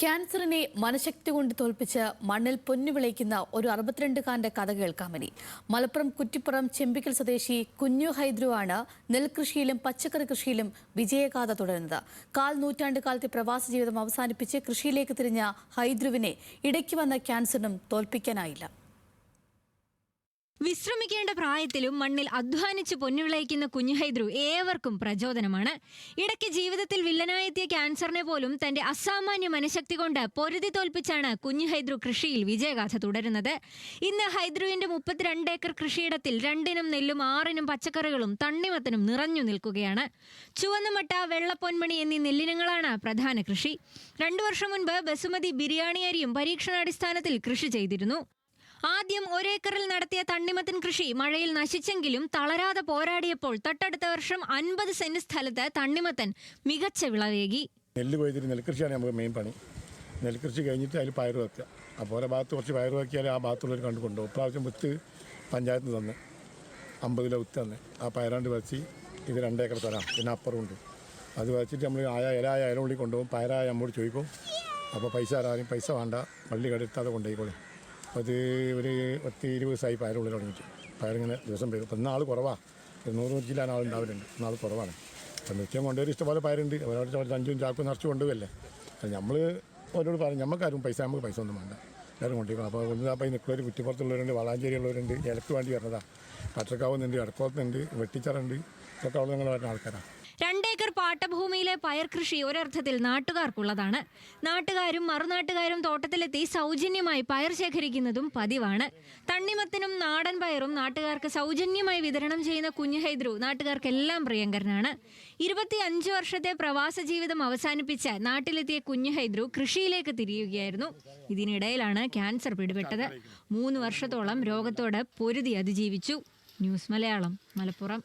ക്യാൻസറിനെ മനഃശക്തി കൊണ്ട് തോൽപ്പിച്ച് മണ്ണിൽ പൊന്നു വിളയിക്കുന്ന ഒരു 62കാരന്റെ കഥ കേൾക്കാമനി. മലപ്പുറം കുറ്റിപ്പുറം ചെമ്പിക്കൽ സ്വദേശി കുഞ്ഞു ഹൈദ്രു ആണ് നെൽകൃഷിയിലും പച്ചക്കറി കൃഷിയിലും വിജയഗാഥ തുടരുന്നത്. നൂറ്റാണ്ട് കാലത്തെ പ്രവാസ ജീവിതം അവസാനിപ്പിച്ച് കൃഷിയിലേക്ക് തിരിഞ്ഞ ഹൈദ്രുവിനെ ഇടയ്ക്ക് വന്ന ക്യാൻസറിനും തോൽപ്പിക്കാനായില്ല. വിശ്രമിക്കേണ്ട പ്രായത്തിലും മണ്ണിൽ അധ്വാനിച്ച് പൊന്നുവിളയിക്കുന്ന കുഞ്ഞു ഹൈദ്രു ഏവർക്കും പ്രചോദനമാണ്. ഇടയ്ക്ക് ജീവിതത്തിൽ വില്ലനായെത്തിയ ക്യാൻസറിനെ പോലും തന്റെ അസാമാന്യ മനഃശക്തി കൊണ്ട് പൊരുതി തോൽപ്പിച്ചാണ് കുഞ്ഞു ഹൈദ്രു കൃഷിയിൽ വിജയഗാഥ തുടരുന്നത്. ഇന്ന് ഹൈദ്രുവിന്റെ 32 ഏക്കർ കൃഷിയിടത്തിൽ 2 ഇനം നെല്ലും 6 ഇനം പച്ചക്കറികളും തണ്ണിമത്തനും നിറഞ്ഞു നിൽക്കുകയാണ്. ചുവന്നമട്ട, വെള്ളപ്പൊന്മണി എന്നീ നെല്ലിനങ്ങളാണ് പ്രധാന കൃഷി. 2 വർഷം മുൻപ് ബസുമതി ബിരിയാണി അരിയും പരീക്ഷണാടിസ്ഥാനത്തിൽ കൃഷി ചെയ്തിരുന്നു. ആദ്യം 1 ഏക്കറിൽ നടത്തിയ തണ്ണിമത്തൻ കൃഷി മഴയിൽ നശിച്ചെങ്കിലും തളരാതെ പോരാടിയപ്പോൾ തൊട്ടടുത്ത വർഷം 50 സെന്റ് സ്ഥലത്ത് തണ്ണിമത്തൻ മികച്ച വിളവേകി. നെല്ല് കൊയ്തിട്ട് നെൽകൃഷിയാണ് നമുക്ക് മെയിൻ പണി. നെൽകൃഷി കഴിഞ്ഞിട്ട് അതിൽ പയർ വെക്കുക. അപ്പോൾ ഓരോ ഭാഗത്ത് കുറച്ച് പയർ വെക്കിയാൽ ആ ഭാഗത്തുള്ളവർ കണ്ടു കൊണ്ടുപോകും. ഇപ്രാവശ്യം വിത്ത് പഞ്ചായത്തിൽ നിന്ന് തന്നെ 50 കിലോ വിത്ത് തന്നെ ആ പയറാണ്ട് വെച്ച് ഇത് 2 ഏക്കർ തരാം. പിന്നെ അപ്പുറമുണ്ട്. അത് വെച്ചിട്ട് നമ്മൾ ഇല ഉള്ളി കൊണ്ടുപോകും. പയറായ നമ്മോട് ചോദിക്കും. അപ്പോൾ പൈസ ആരും പൈസ വേണ്ട, പള്ളി കടുത്താതെ കൊണ്ടുപോയിക്കോളും. അത് ഒരു 10-20 ദിവസമായി പയറുള്ളിൽ തുടങ്ങിയിട്ട് പയറിങ്ങനെ ദിവസം വരും. ഇപ്പം ഇന്നാൾ കുറവാണ്. 100 കിലോ ആളുണ്ടാവലുണ്ട്. ഇന്നാൾ കുറവാണ്. അപ്പം നിത്യം കൊണ്ടുവരും. ഇഷ്ടംപോലെ പയറുണ്ട്. അവരോട് 5 ചാക്ക് നിറച്ച് കൊണ്ടുപോകല്ലേ. നമ്മൾ അവരോട് പറയും നമുക്കാരും നമുക്ക് പൈസ ഒന്നും വേണ്ട, എല്ലാവരും കൊണ്ടുപോയിക്കണം. അപ്പോൾ കൊണ്ടുപോയി നിൽക്കുന്നവർ കുറ്റിപ്പുറത്തുള്ളവരുണ്ട്, വളാഞ്ചേരി ഉള്ളവരുണ്ട്, ഇലക്ക് വേണ്ടി വരുന്നതാണ്. പട്ടക്കാവുന്നുണ്ട്, അടക്കോത്തുന്നുണ്ട്, വെട്ടിച്ചറുണ്ട്. ഇതൊക്കെ അവിടെ നിങ്ങൾ വരുന്ന ആൾക്കാരാണ്. 2 ഏക്കർ പാട്ടഭൂമിയിലെ പയർ കൃഷി ഒരർത്ഥത്തിൽ നാട്ടുകാർക്കുള്ളതാണ്. നാട്ടുകാരും മറുനാട്ടുകാരും തോട്ടത്തിലെത്തി സൗജന്യമായി പയർ ശേഖരിക്കുന്നതും പതിവാണ്. തണ്ണിമത്തനും നാടൻ പയറും നാട്ടുകാർക്ക് സൗജന്യമായി വിതരണം ചെയ്യുന്ന കുഞ്ഞു ഹൈദ്രു നാട്ടുകാർക്കെല്ലാം പ്രിയങ്കരനാണ്. 25 വർഷത്തെ പ്രവാസ ജീവിതം അവസാനിപ്പിച്ച് നാട്ടിലെത്തിയ കുഞ്ഞു ഹൈദ്രു കൃഷിയിലേക്ക് തിരിയുകയായിരുന്നു. ഇതിനിടയിലാണ് ക്യാൻസർ പിടിപെട്ടത്. 3 വർഷത്തോളം രോഗത്തോട് പൊരുതി അതിജീവിച്ചു. ന്യൂസ് മലയാളം, മലപ്പുറം.